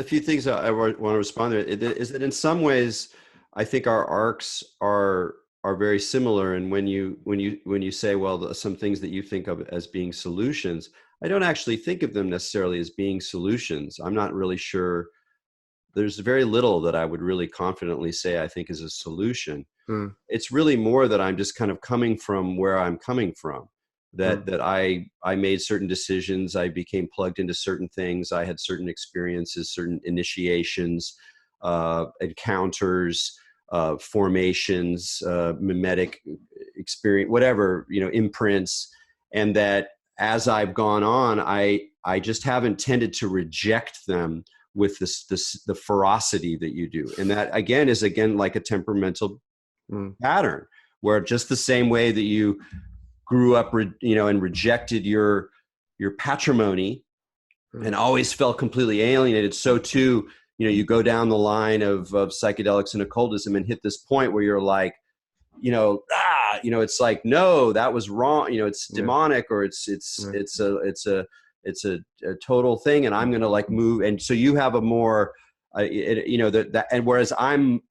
a few things want to respond to. Is that in some ways, I think our arcs are very similar. And when you say, well, some things that you think of as being solutions, I don't actually think of them necessarily as being solutions. I'm not really sure. There's very little that I would really confidently say I think is a solution. It's really more that I'm just kind of coming from where I'm coming from. That I made certain decisions. I became plugged into certain things. I had certain experiences, certain initiations, encounters, formations, mimetic experience, whatever, imprints. And that as I've gone on, I just haven't tended to reject them with the ferocity that you do. And that again is like a temperamental pattern, where just the same way that you grew up, and rejected your patrimony and always felt completely alienated, so too, you go down the line of psychedelics and occultism and hit this point where you're like, it's like, no, that was wrong. It's demonic, or it's a total thing. And I'm going to like move. And so you have a more, and whereas I'm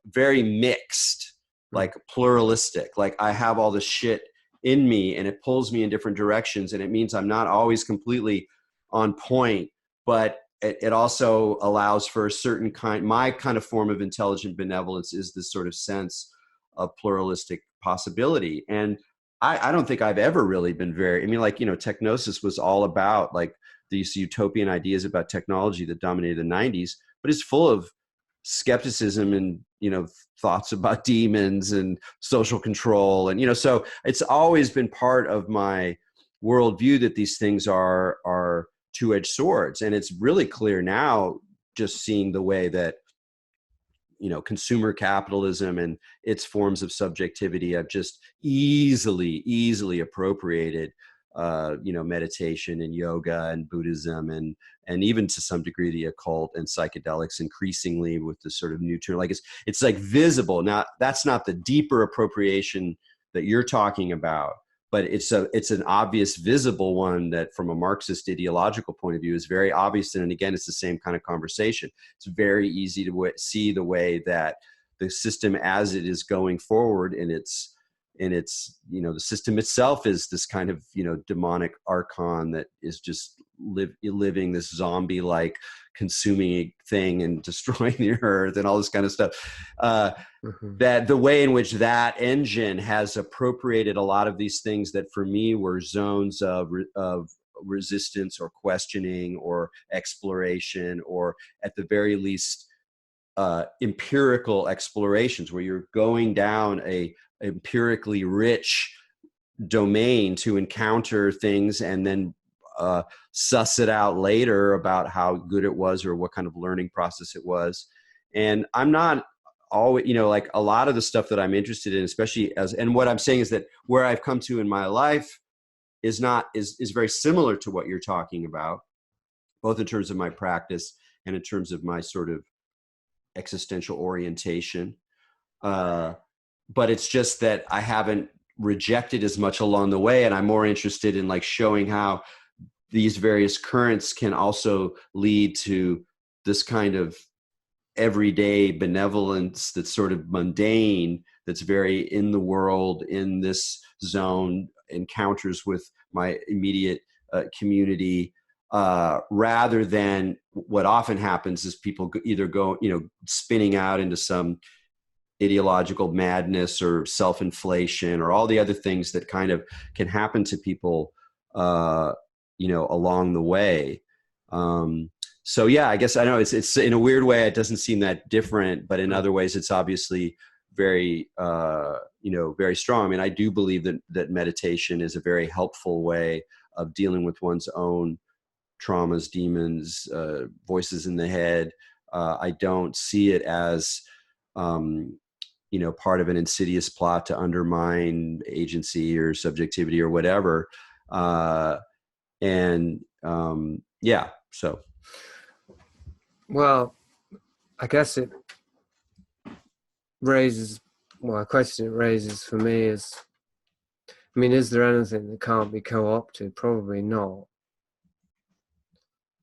very mixed, like pluralistic, like I have all this shit in me and it pulls me in different directions. And it means I'm not always completely on point, but it also allows for a certain my kind of form of intelligent benevolence is this sort of sense of pluralistic possibility. And I don't think I've ever really been Technosis was all about like these utopian ideas about technology that dominated the 90s, but it's full of skepticism and, thoughts about demons and social control. And, so it's always been part of my worldview that these things are two-edged swords. And it's really clear now, just seeing the way that, consumer capitalism and its forms of subjectivity have just easily appropriated, meditation and yoga and Buddhism and even to some degree the occult and psychedelics, increasingly with the sort of new term, like it's like visible. Now that's not the deeper appropriation that you're talking about, but it's an obvious visible one that from a Marxist ideological point of view is very obvious. And again, it's the same kind of conversation. It's very easy to see the way that the system as it is going forward in its the system itself is this kind of demonic archon that is just living this zombie like consuming thing and destroying the earth and all this kind of stuff. That the way in which that engine has appropriated a lot of these things that for me were zones of resistance or questioning or exploration, or at the very least empirical explorations where you're going down a empirically rich domain to encounter things and then suss it out later about how good it was or what kind of learning process it was. And I'm not always, like a lot of the stuff that I'm interested in, especially and what I'm saying is that where I've come to in my life is very similar to what you're talking about, both in terms of my practice and in terms of my sort of existential orientation. But it's just that I haven't rejected as much along the way. And I'm more interested in like showing how these various currents can also lead to this kind of everyday benevolence that's sort of mundane, that's very in the world, in this zone, encounters with my immediate community, rather than what often happens is people either go, spinning out into some ideological madness or self-inflation or all the other things that kind of can happen to people, along the way. So yeah, I guess I know it's in a weird way, it doesn't seem that different, but in other ways it's obviously very, very strong. I mean, I do believe that meditation is a very helpful way of dealing with one's own traumas, demons, voices in the head. I don't see it as, part of an insidious plot to undermine agency or subjectivity or whatever. So. Well, I guess it raises, a question it raises for me is, is there anything that can't be co-opted? Probably not.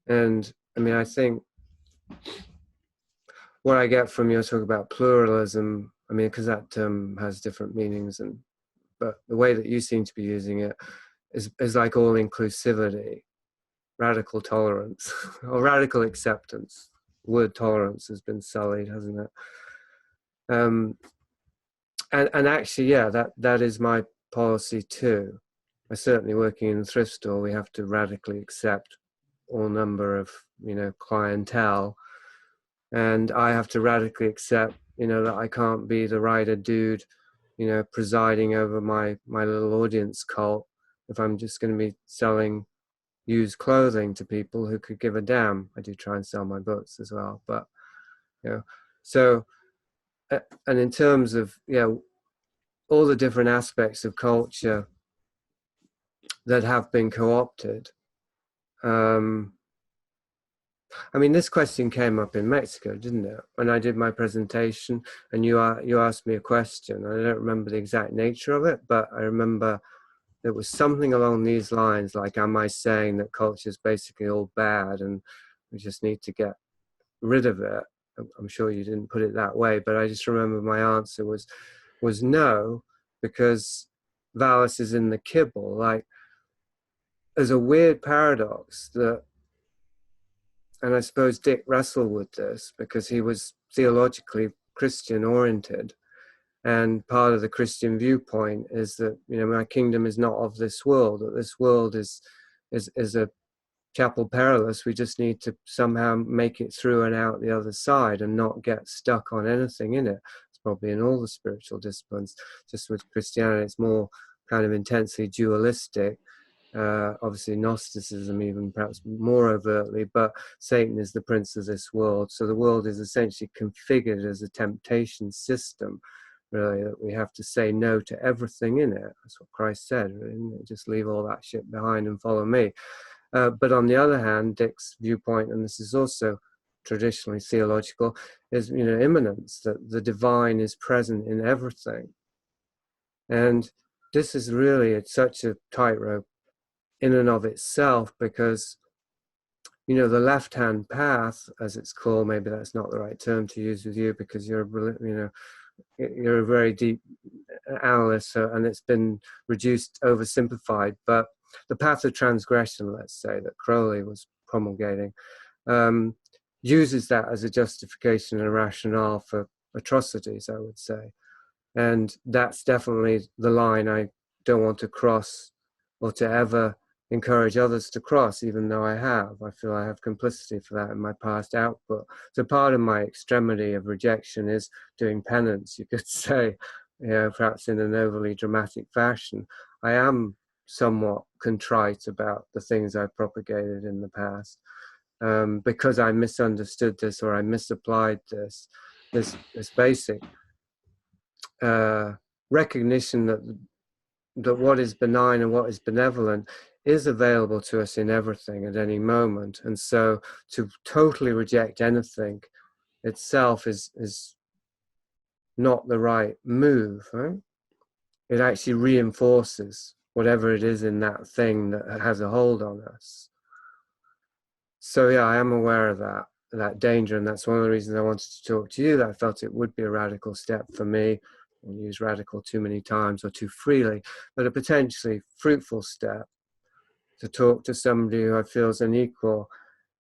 And I think what I get from your talk about pluralism, I mean, because that term has different meanings, but the way that you seem to be using it is like all inclusivity, radical tolerance, or radical acceptance. The word tolerance has been sullied, hasn't it? And actually, yeah, that is my policy too. I certainly, working in a thrift store, we have to radically accept all number of, clientele, and I have to radically accept, that I can't be the writer dude, presiding over my little audience cult if I'm just going to be selling used clothing to people who could give a damn. I do try and sell my books as well, but so and in terms of all the different aspects of culture that have been co-opted. I mean, this question came up in Mexico, didn't it? When I did my presentation, and you asked me a question. I don't remember the exact nature of it, but I remember it was something along these lines, like, am I saying that culture is basically all bad and we just need to get rid of it? I'm sure you didn't put it that way, but I just remember my answer was no, because VALIS is in the Kibble. Like, there's a weird paradox that, and I suppose Dick wrestled with this because he was theologically Christian oriented, and part of the Christian viewpoint is that my kingdom is not of this world, that this world is a chapel perilous. We just need to somehow make it through and out the other side and not get stuck on anything in it. It's probably in all the spiritual disciplines. Just with Christianity, it's more kind of intensely dualistic. Obviously Gnosticism even perhaps more overtly, but Satan is the prince of this world. So the world is essentially configured as a temptation system, really, that we have to say no to everything in it. That's what Christ said, really. Just leave all that shit behind and follow me. But on the other hand, Dick's viewpoint, and this is also traditionally theological, is immanence, that the divine is present in everything. And this is really such a tightrope in and of itself, because the left-hand path, as it's called, maybe that's not the right term to use with you because you're a very deep analyst, and it's been reduced, oversimplified, but the path of transgression, let's say, that Crowley was promulgating, uses that as a justification and a rationale for atrocities, I would say. And that's definitely the line I don't want to cross, or to ever encourage others to cross, even though I feel I have complicity for that in my past output. So part of my extremity of rejection is doing penance, you could say, perhaps in an overly dramatic fashion. I am somewhat contrite about the things I've propagated in the past, because I misunderstood this, or I misapplied this basic recognition that what is benign and what is benevolent is available to us in everything at any moment. And so to totally reject anything itself is not the right move, right? It actually reinforces whatever it is in that thing that has a hold on us. So yeah, I am aware of that danger, and that's one of the reasons I wanted to talk to you, that I felt it would be a radical step for me. I won't use radical too many times or too freely, but a potentially fruitful step to talk to somebody who I feel is an equal,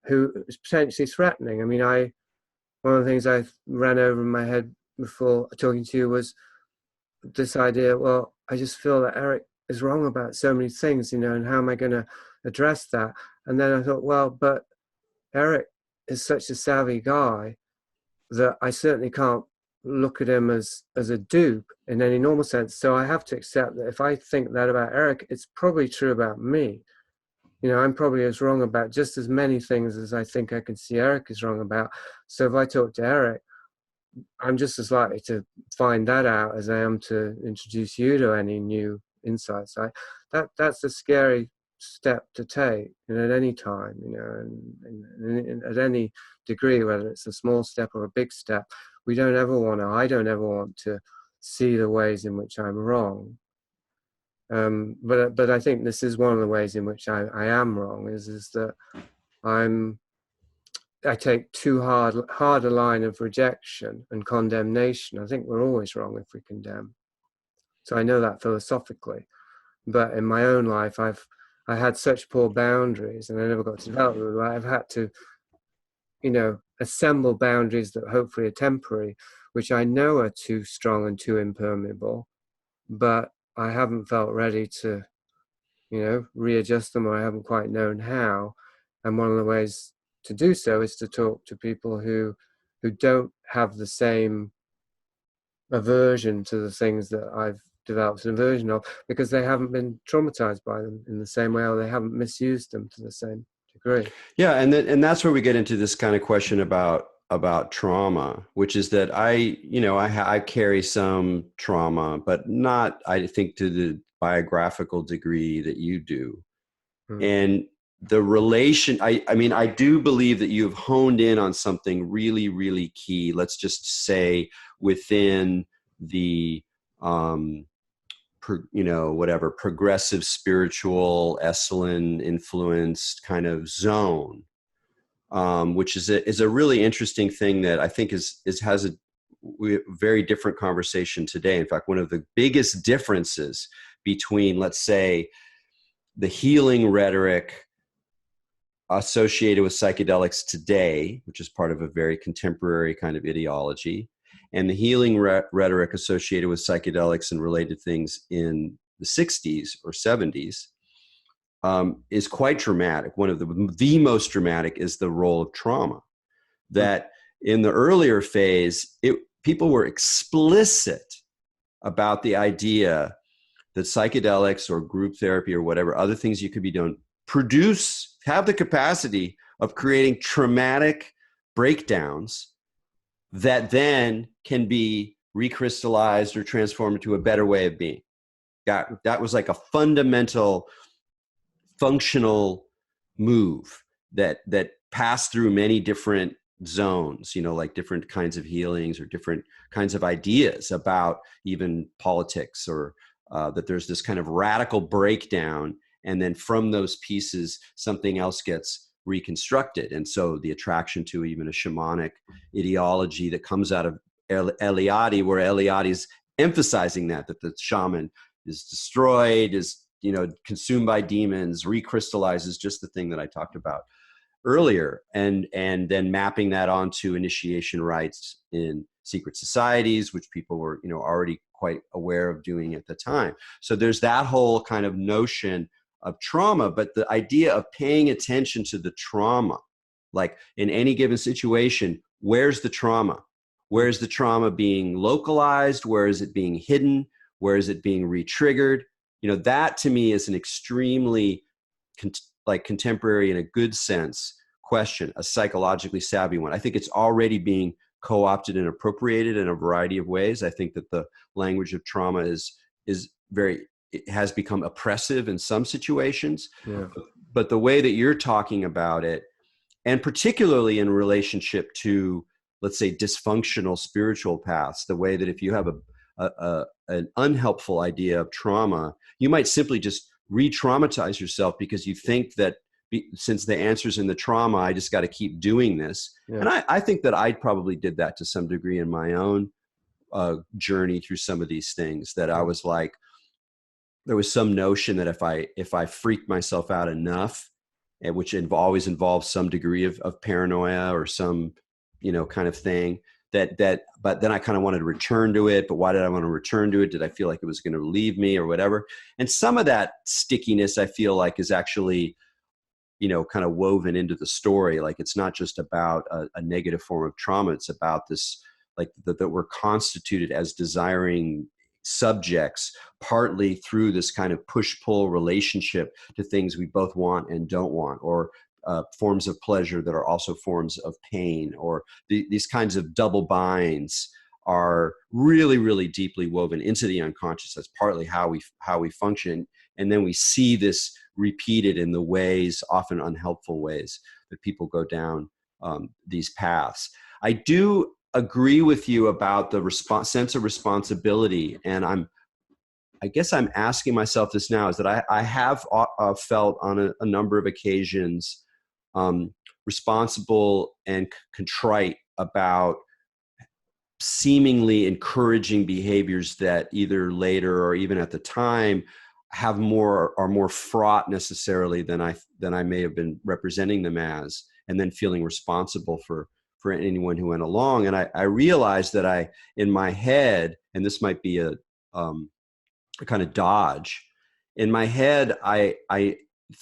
who is potentially threatening. I mean, one of the things I ran over in my head before talking to you was this idea, well, I just feel that Erik is wrong about so many things, and how am I going to address that? And then I thought, well, but Erik is such a savvy guy that I certainly can't look at him as a dupe in any normal sense. So I have to accept that if I think that about Erik, it's probably true about me. I'm probably as wrong about just as many things as I think I can see Erik is wrong about. So if I talk to Erik, I'm just as likely to find that out as I am to introduce you to any new insights. That's a scary step to take, at any time, and at any degree, whether it's a small step or a big step. I don't ever want to see the ways in which I'm wrong. But I think this is one of the ways in which I am wrong, is that I'm I take too hard a line of rejection and condemnation. I think we're always wrong if we condemn. So I know that philosophically, but in my own life, I had such poor boundaries, and I never got to develop them. I've had to, assemble boundaries that hopefully are temporary, which I know are too strong and too impermeable, but I haven't felt ready to, readjust them, or I haven't quite known how. And one of the ways to do so is to talk to people who don't have the same aversion to the things that I've developed an aversion of, because they haven't been traumatized by them in the same way, or they haven't misused them to the same degree. Yeah, and that's where we get into this kind of question about trauma, which is that I carry some trauma, but not, I think, to the biographical degree that you do. And the relation, I mean, I do believe that you've honed in on something really, really key. Let's just say within the, progressive spiritual Esalen influenced kind of zone, which is a really interesting thing that I think has a very different conversation today. In fact, one of the biggest differences between, let's say, the healing rhetoric associated with psychedelics today, which is part of a very contemporary kind of ideology, and the healing rhetoric associated with psychedelics and related things in the 60s or 70s, is quite dramatic. One of the most dramatic is the role of trauma. That in the earlier phase, people were explicit about the idea that psychedelics or group therapy or whatever other things you could be doing have the capacity of creating traumatic breakdowns that then can be recrystallized or transformed into a better way of being. That was like a fundamental functional move that passed through many different zones, like different kinds of healings or different kinds of ideas about even politics, or that there's this kind of radical breakdown, and then from those pieces something else gets reconstructed. And so the attraction to even a shamanic ideology that comes out of Eliade, where Eliade's emphasizing that the shaman is destroyed, is consumed by demons, recrystallizes, just the thing that I talked about earlier, and then mapping that onto initiation rites in secret societies, which people were already quite aware of doing at the time. So there's that whole kind of notion of trauma, but the idea of paying attention to the trauma, like in any given situation, where's the trauma? Where is the trauma being localized? Where is it being hidden? Where is it being re-triggered? That to me is an extremely contemporary, in a good sense, question, a psychologically savvy one. I think it's already being co-opted and appropriated in a variety of ways. I think that the language of trauma it has become oppressive in some situations. Yeah. But the way that you're talking about it, and particularly in relationship to, let's say, dysfunctional spiritual paths, the way that if you have an unhelpful idea of trauma, you might simply just re-traumatize yourself because you think that since the answer's in the trauma, I just got to keep doing this. Yeah. And I think that I probably did that to some degree in my own journey through some of these things, that I was like, there was some notion that if I freaked myself out enough, which always involves some degree of paranoia or some, kind of thing, but then I kind of wanted to return to it. But why did I want to return to it? Did I feel like it was going to leave me or whatever? And some of that stickiness, I feel like, is actually, kind of woven into the story. Like, it's not just about a negative form of trauma. It's about this, like, that we're constituted as desiring subjects, partly through this kind of push-pull relationship to things we both want and don't want, or forms of pleasure that are also forms of pain, or these kinds of double binds are really, really deeply woven into the unconscious. That's partly how we function. And then we see this repeated in the ways, often unhelpful ways, that people go down these paths. I do agree with you about the sense of responsibility. And I guess I'm asking myself this now, is that I have felt on a number of occasions responsible and contrite about seemingly encouraging behaviors that either later or even at the time are more fraught necessarily than I may have been representing them as, and then feeling responsible for anyone who went along. And I realized that in my head, and this might be a kind of dodge, in my head, I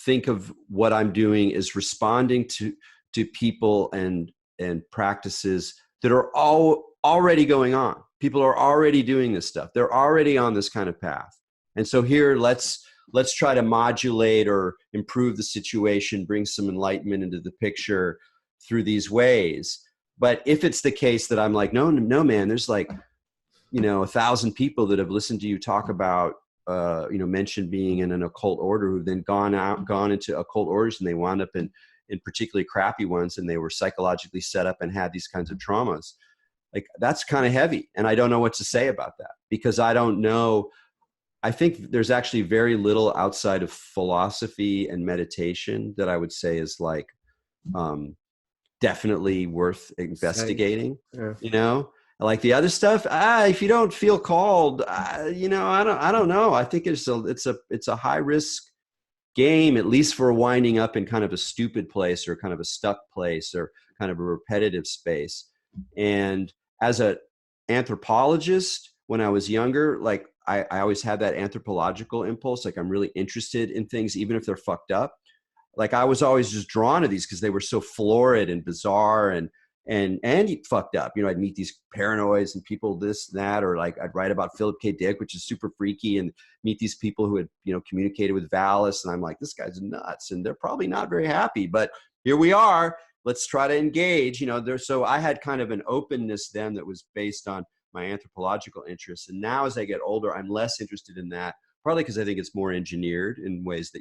think of what I'm doing is responding to people and practices that are already going on. People are already doing this stuff. They're already on this kind of path. And so here, let's try to modulate or improve the situation, bring some enlightenment into the picture through these ways. But if it's the case that I'm like, no, man, there's like, 1,000 people that have listened to you talk about, mention being in an occult order, who've then gone into occult orders, and they wound up in particularly crappy ones, and they were psychologically set up and had these kinds of traumas. Like, that's kind of heavy. And I don't know what to say about that, because I don't know. I think there's actually very little outside of philosophy and meditation that I would say is like, definitely worth investigating. Yeah. Like the other stuff, if you don't feel called, I don't know. I think it's a high risk game, at least for winding up in kind of a stupid place, or kind of a stuck place, or kind of a repetitive space. And as an anthropologist, when I was younger, like I always had that anthropological impulse. Like, I'm really interested in things, even if they're fucked up. Like, I was always just drawn to these because they were so florid and bizarre and fucked up. I'd meet these paranoids and people this and that, or like I'd write about Philip K. Dick, which is super freaky, and meet these people who had, communicated with VALIS. And I'm like, this guy's nuts, and they're probably not very happy, but here we are. Let's try to engage, so I had kind of an openness then that was based on my anthropological interests. And now as I get older, I'm less interested in that, partly because I think it's more engineered in ways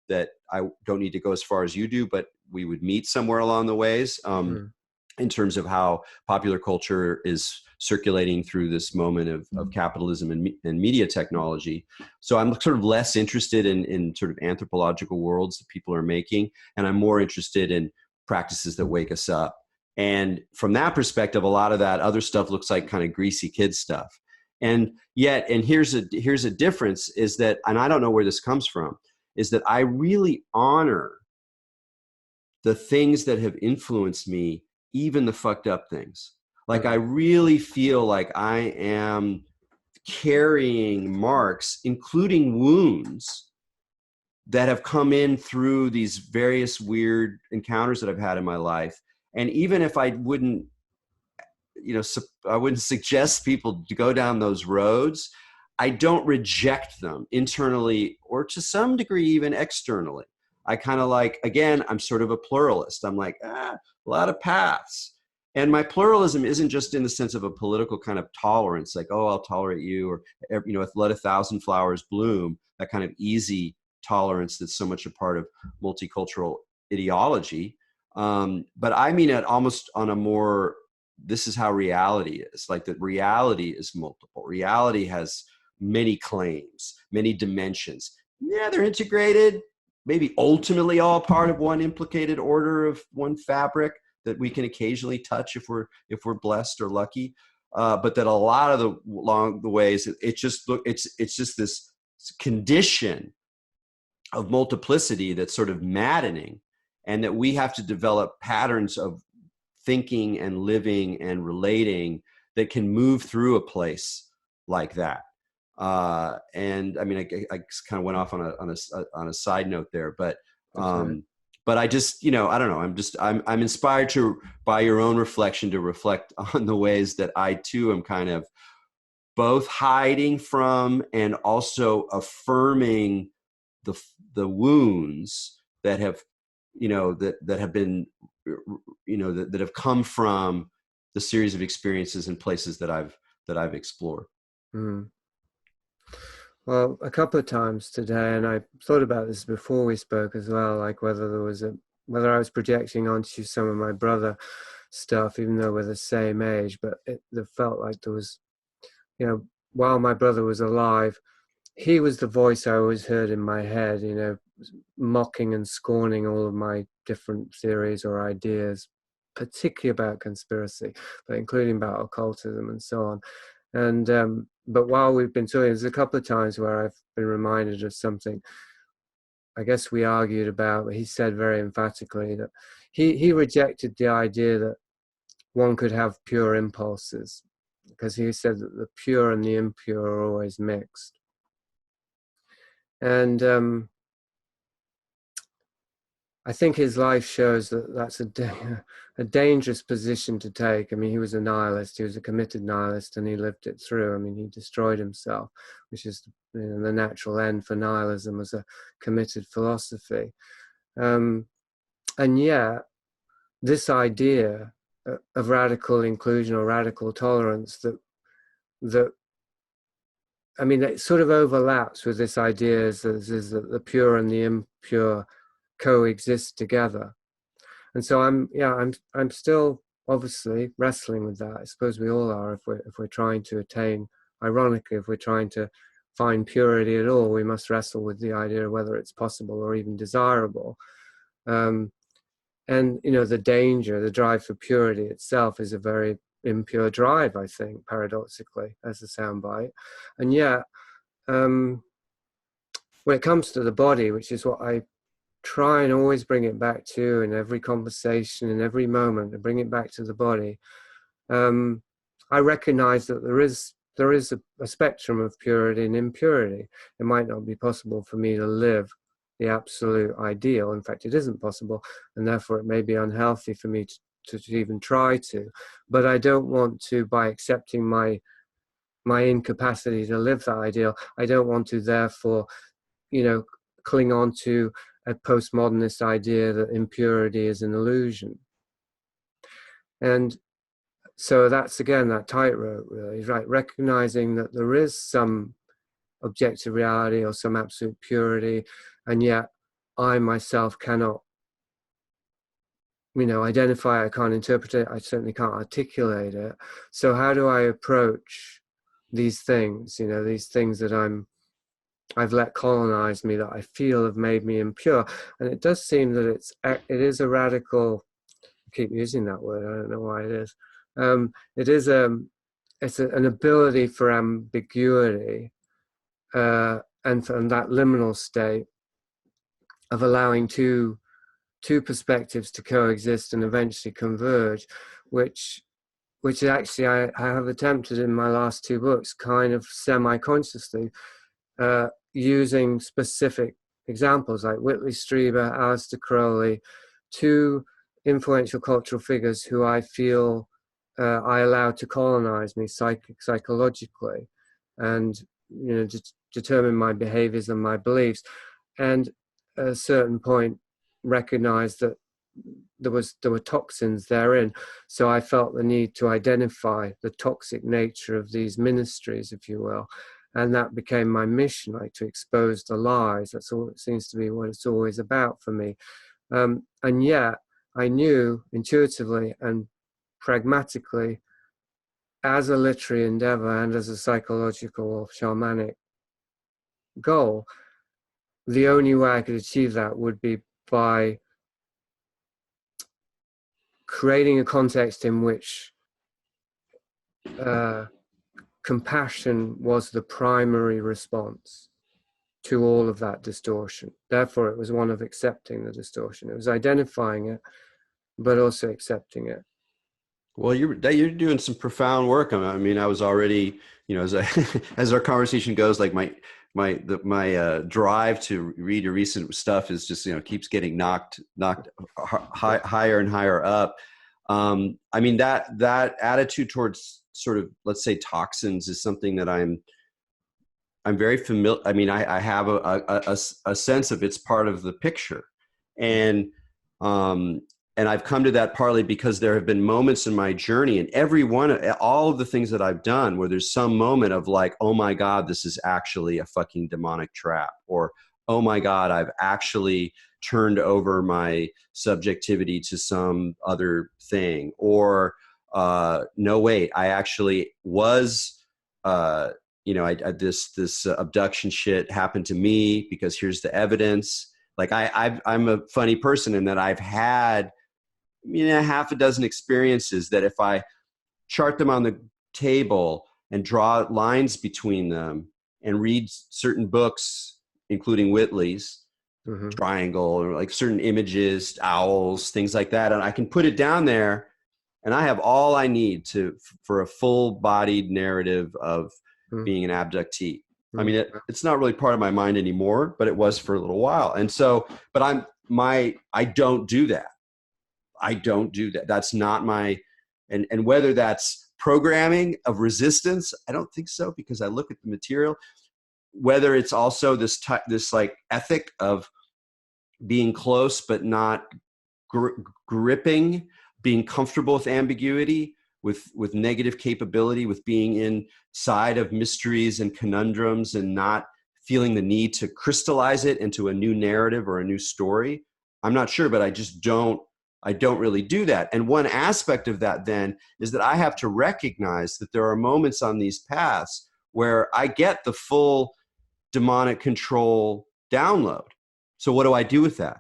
that I don't need to go as far as you do, but we would meet somewhere along the ways. In terms of how popular culture is circulating through this moment of capitalism and media technology. So I'm sort of less interested in sort of anthropological worlds that people are making, and I'm more interested in practices that wake us up. And from that perspective, a lot of that other stuff looks like kind of greasy kid stuff. And yet, and here's a difference, is that, and I don't know where this comes from, is that I really honor the things that have influenced me, even the fucked up things. Like, I really feel like I am carrying marks, including wounds, that have come in through these various weird encounters that I've had in my life. And even if I wouldn't, I wouldn't suggest people to go down those roads, I don't reject them internally, or to some degree even externally. I kind of like, again, I'm sort of a pluralist. I'm like, a lot of paths. And my pluralism isn't just in the sense of a political kind of tolerance, like, oh, I'll tolerate you, or, let 1,000 flowers bloom, that kind of easy tolerance that's so much a part of multicultural ideology. But I mean it almost on a more, this is how reality is. Like, that reality is multiple. Reality has many claims, many dimensions. Yeah, they're integrated, maybe ultimately all part of one implicated order of one fabric that we can occasionally touch if we're blessed or lucky. But that a lot of along the ways, it's just this condition of multiplicity that's sort of maddening, and that we have to develop patterns of thinking and living and relating that can move through a place like that. And I mean, I kind of went off on a side note there, but I just, I don't know. I'm inspired by your own reflection to reflect on the ways that I too am kind of both hiding from and also affirming the wounds that have, that have been, that have come from the series of experiences and places that I've explored. Mm. Well, a couple of times today, and I thought about this before we spoke as well, like whether I was projecting onto some of my brother stuff, even though we're the same age, but it felt like there was, while my brother was alive, he was the voice I always heard in my head, you know, mocking and scorning all of my different theories or ideas, particularly about conspiracy, but including about occultism and so on. And but while we've been talking, there's a couple of times where I've been reminded of something I guess we argued about, but he said very emphatically that he rejected the idea that one could have pure impulses, because he said that the pure and the impure are always mixed. And I think his life shows that that's a dangerous position to take. I mean, he was a nihilist, he was a committed nihilist, and he lived it through. I mean, he destroyed himself, which is, you know, the natural end for nihilism as a committed philosophy. And yet, this idea of radical inclusion or radical tolerance that I mean, it sort of overlaps with this idea is that the pure and the impure coexist together. And so I'm still obviously wrestling with that. I suppose we all are, if we're trying to attain, ironically, if we're trying to find purity at all, we must wrestle with the idea of whether it's possible or even desirable. And you know, the danger, the drive for purity itself is a very impure drive, I think, paradoxically, as a soundbite. And yet, when it comes to the body, which is what I try and always bring it back to in every conversation, in every moment, to bring it back to the body, I recognize that there is a spectrum of purity and impurity. It might not be possible for me to live the absolute ideal. In fact, it isn't possible, and therefore it may be unhealthy for me to even try to. But I don't want to, by accepting my incapacity to live that ideal, I don't want to therefore, you know, cling on to a postmodernist idea that impurity is an illusion. And so that's, again, that tightrope, really, right? Recognizing that there is some objective reality or some absolute purity, and yet I myself cannot, you know, identify, I can't interpret it, I certainly can't articulate it. So how do I approach these things, you know, these things that I've let colonize me, that I feel have made me impure? And it does seem that it is a radical, I keep using that word, I don't know why it is. It's an ability for ambiguity, and that liminal state of allowing two perspectives to coexist and eventually converge, which actually I have attempted in my last two books, kind of semi-consciously, using specific examples like Whitley Strieber, Aleister Crowley, two influential cultural figures who I feel I allowed to colonize me psychologically, and, you know, determine my behaviors and my beliefs, and at a certain point recognize that there were toxins therein. So I felt the need to identify the toxic nature of these ministries, if you will, and that became my mission, like to expose the lies. That's all, it seems to be what it's always about for me. And yet I knew intuitively and pragmatically, as a literary endeavor and as a psychological or shamanic goal, the only way I could achieve that would be by creating a context in which compassion was the primary response to all of that distortion. Therefore, it was one of accepting the distortion. It was identifying it, but also accepting it. Well, you're doing some profound work. I mean, I was already, you know, as our conversation goes, like my drive to read your recent stuff is just, you know, keeps getting knocked higher and higher up. I mean, that attitude towards sort of, let's say, toxins is something that I'm very familiar. I mean, I have a sense of it's part of the picture, and I've come to that partly because there have been moments in my journey, and all of the things that I've done, where there's some moment of like, oh my God, this is actually a fucking demonic trap, or oh my God, I've actually turned over my subjectivity to some other thing, or no, wait, I actually was this abduction shit happened to me because here's the evidence. Like I'm a funny person in that I've had, half a dozen experiences that if I chart them on the table and draw lines between them and read certain books, including Whitley's Triangle, or like certain images, owls, things like that, and I can put it down there, and I have all I need for a full-bodied narrative of being an abductee. I mean, it's not really part of my mind anymore, but it was for a little while. And so, but I don't do that. I don't do that. That's not my, and whether that's programming of resistance, I don't think so, because I look at the material. Whether it's also this like ethic of being close but not gripping, being comfortable with ambiguity, with negative capability, with being inside of mysteries and conundrums and not feeling the need to crystallize it into a new narrative or a new story. I'm not sure, but I don't really do that. And one aspect of that then is that I have to recognize that there are moments on these paths where I get the full demonic control download. So what do I do with that?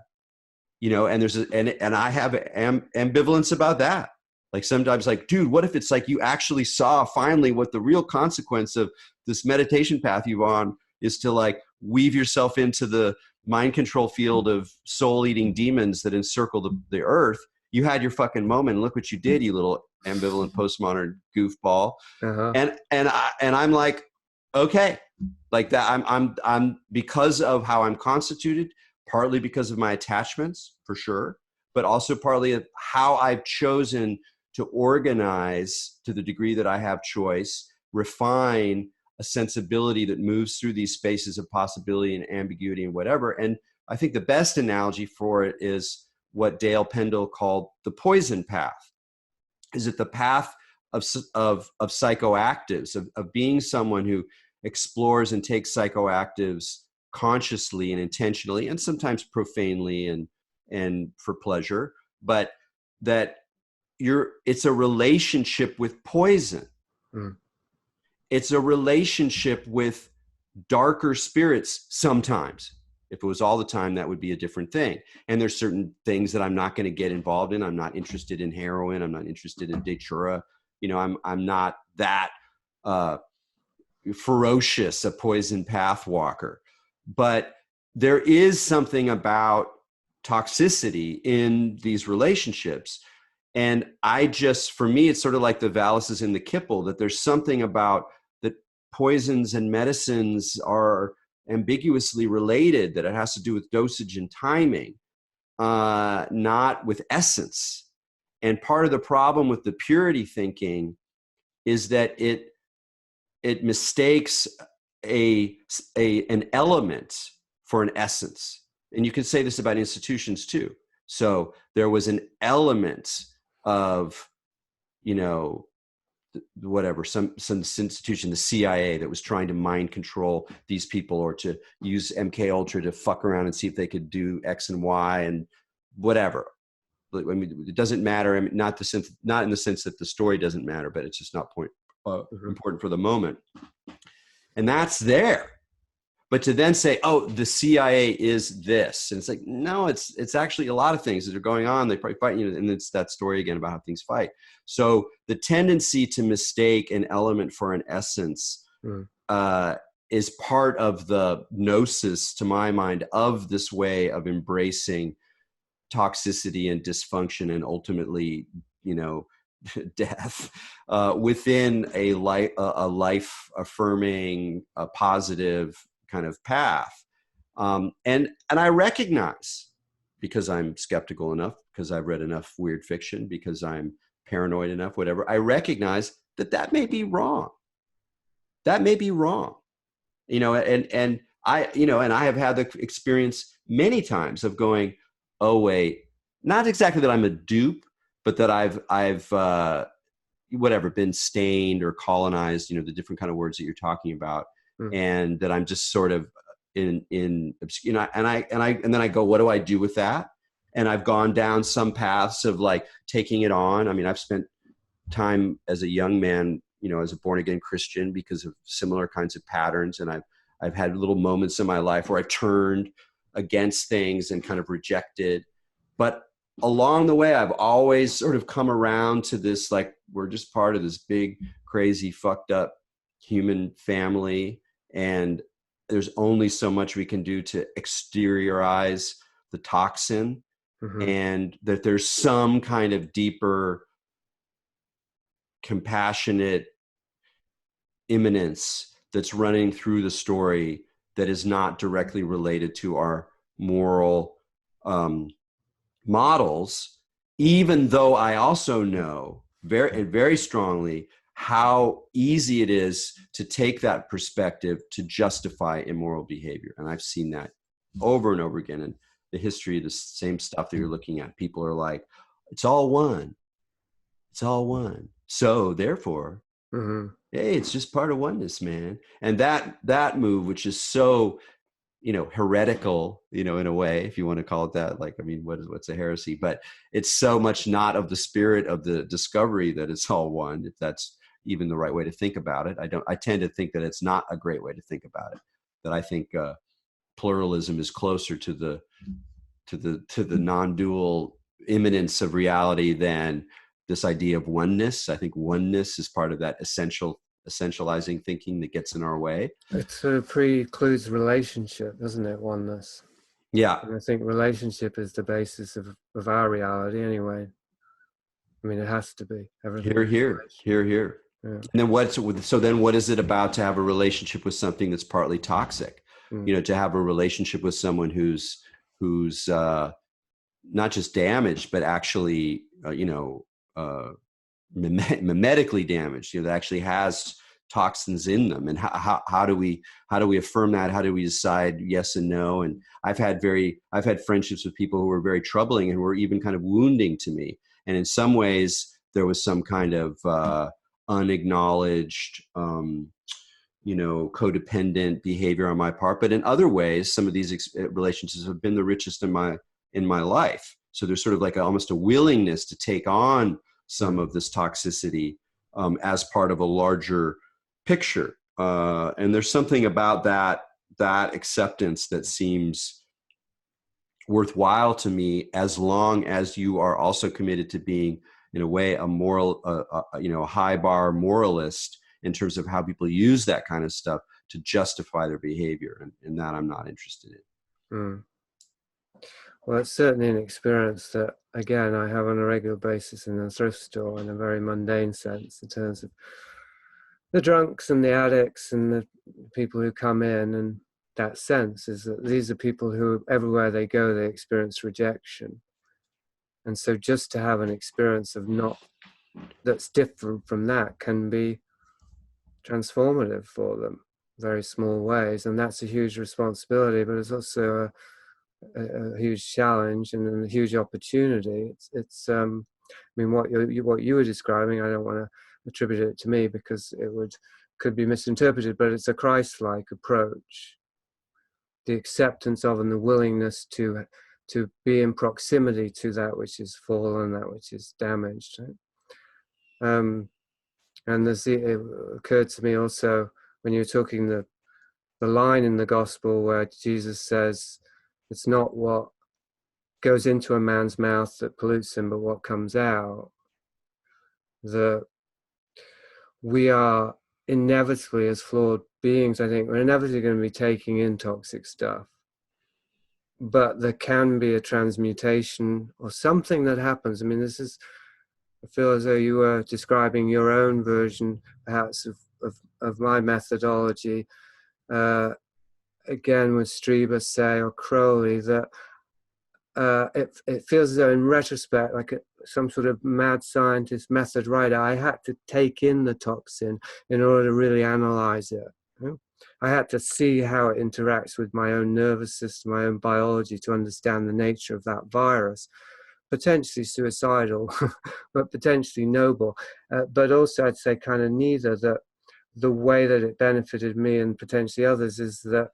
And there's and I have ambivalence about that. Like sometimes like, dude, what if it's like you actually saw finally what the real consequence of this meditation path you're on is, to like weave yourself into the mind control field of soul eating demons that encircle the earth. You had your fucking moment, and look what you did, you little ambivalent postmodern goofball. And I'm like, okay, like that. I'm because of how I'm constituted, partly because of my attachments for sure, but also partly of how I've chosen to organize, to the degree that I have choice, refine a sensibility that moves through these spaces of possibility and ambiguity and whatever. And I think the best analogy for it is what Dale Pendle called the poison path. Is it the path of psychoactives, of being someone who explores and takes psychoactives consciously and intentionally, and sometimes profanely and for pleasure, but that it's a relationship with poison. It's a relationship with darker spirits sometimes. If it was all the time, that would be a different thing. And there's certain things that I'm not going to get involved in. I'm not interested in heroin. I'm not interested in datura. I'm not that ferocious a poison path walker. But there is something about toxicity in these relationships. And for me, it's sort of like the VALIS in the Kibble, that there's something about that poisons and medicines are ambiguously related, that it has to do with dosage and timing, not with essence. And part of the problem with the purity thinking is that it mistakes an element for an essence. And you can say this about institutions too. So there was an element of, whatever, some institution, the CIA, that was trying to mind control these people, or to use MK Ultra to fuck around and see if they could do X and Y and whatever. I mean, it doesn't matter. I mean, not in the sense that the story doesn't matter, but it's just not important for the moment. And that's there. But to then say, oh, the CIA is this, and it's like, no, it's actually a lot of things that are going on. They probably fight, and it's that story again about how things fight. So the tendency to mistake an element for an essence is part of the gnosis, to my mind, of this way of embracing toxicity and dysfunction, and ultimately, death within a life affirming, positive kind of path. And I recognize, because I'm skeptical enough, because I've read enough weird fiction, because I'm paranoid enough, whatever, I recognize that may be wrong. That may be wrong. And I have had the experience many times of going, oh wait, not exactly that I'm a dupe, but that I've been stained or colonized, the different kind of words that you're talking about. And that I'm just sort of and then I go, what do I do with that? And I've gone down some paths of like taking it on. I mean, I've spent time as a young man as a born again Christian because of similar kinds of patterns. And I've had little moments in my life where I've turned against things and kind of rejected. But along the way, I've always sort of come around to this, like, we're just part of this big, crazy, fucked up human family. And there's only so much we can do to exteriorize the toxin. Mm-hmm. And that there's some kind of deeper, compassionate immanence that's running through the story that is not directly related to our moral models, even though I also know very strongly how easy it is to take that perspective to justify immoral behavior. And I've seen that over and over again in the history of the same stuff that you're looking at. People are like, it's all one. It's all one. So therefore, mm-hmm. Hey, it's just part of oneness, man. And that move, which is so, heretical, in a way, if you want to call it that, like, I mean, what's a heresy? But it's so much not of the spirit of the discovery that it's all one, if that's even the right way to think about it. I tend to think that it's not a great way to think about it. That I think pluralism is closer to the non-dual immanence of reality than this idea of oneness. I think oneness is part of that essentializing thinking that gets in our way. It sort of precludes relationship, doesn't it? Oneness. Yeah. And I think relationship is the basis of our reality anyway. I mean, it has to be. Everything here. Yeah. And then what is it about to have a relationship with something that's partly toxic? To have a relationship with someone who's not just damaged, but actually, mimetically damaged, that actually has toxins in them. And how do we affirm that? How do we decide yes and no? And I've had friendships with people who were very troubling and were even kind of wounding to me. And in some ways there was some kind of unacknowledged, codependent behavior on my part. But in other ways, some of these relationships have been the richest in my life. So there's sort of like almost a willingness to take on some of this toxicity as part of a larger picture. And there's something about that acceptance that seems worthwhile to me, as long as you are also committed to being, in a way, a moral, a high bar moralist in terms of how people use that kind of stuff to justify their behavior. And that I'm not interested in. Mm. Well, it's certainly an experience that, again, I have on a regular basis in a thrift store in a very mundane sense, in terms of the drunks and the addicts and the people who come in. And that sense is that these are people who, everywhere they go, they experience rejection. And so just to have an experience that's different from that can be transformative for them, very small ways. And that's a huge responsibility, but it's also a huge challenge and a huge opportunity. It's I mean, what you were describing, I don't want to attribute it to me because it could be misinterpreted, but it's a Christ-like approach. The acceptance of and the willingness to be in proximity to that which is fallen, that which is damaged. And it occurred to me also when you were talking the line in the gospel where Jesus says, it's not what goes into a man's mouth that pollutes him, but what comes out. That we are inevitably, as flawed beings, I think, we're inevitably going to be taking in toxic stuff. But there can be a transmutation or something that happens. I mean, I feel as though you were describing your own version, perhaps, of my methodology. Again, with Strieber, say, or Crowley, that it feels as though in retrospect, like some sort of mad scientist method writer, I had to take in the toxin in order to really analyze it. I had to see how it interacts with my own nervous system, my own biology, to understand the nature of that virus. Potentially suicidal, but potentially noble. But also, I'd say kind of neither. That the way that it benefited me and potentially others is that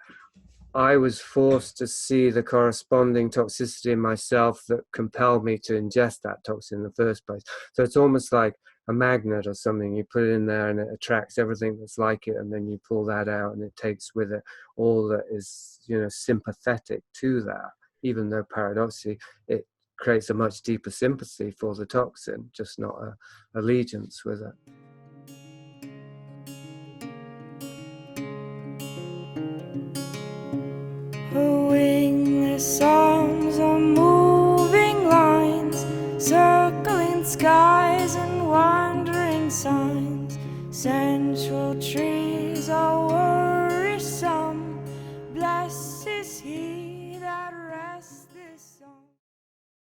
I was forced to see the corresponding toxicity in myself that compelled me to ingest that toxin in the first place. So it's almost like a magnet or something. You put it in there and it attracts everything that's like it, and then you pull that out and it takes with it all that is, you know, sympathetic to that, even though paradoxically it creates a much deeper sympathy for the toxin, just not a allegiance with it. Her wingless arms are moving lines, circling skies and wandering signs. Central trees are worrisome. Blessed is he